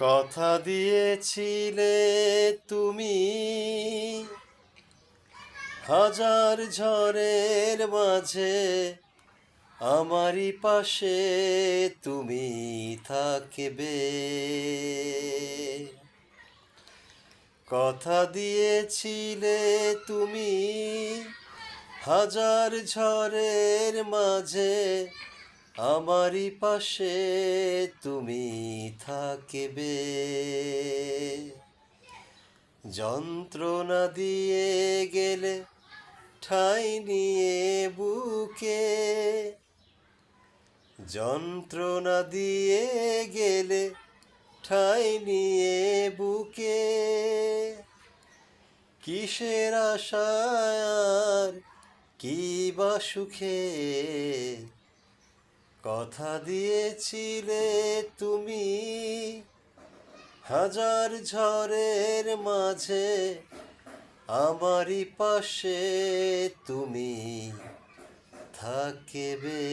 কথা দিয়েছিলে তুমি, হাজার ঝড়ের মাঝে আমারই পাশে তুমি থাকবে। কথা দিয়েছিলে তুমি, হাজার ঝড়ের মাঝে আমারই পাশে তুমি থাকবে। যন্ত্রণা দিয়ে গেলে ঠাঁই নিয়ে বুকে, যন্ত্রণা দিয়ে গেলে ঠাঁই নিয়ে বুকে, কিসের আশায় আর কি বা সুখে কথা দিয়েছিলে তুমি, হাজার ঝড়ের মাঝে আমারই পাশে তুমি থাকবে।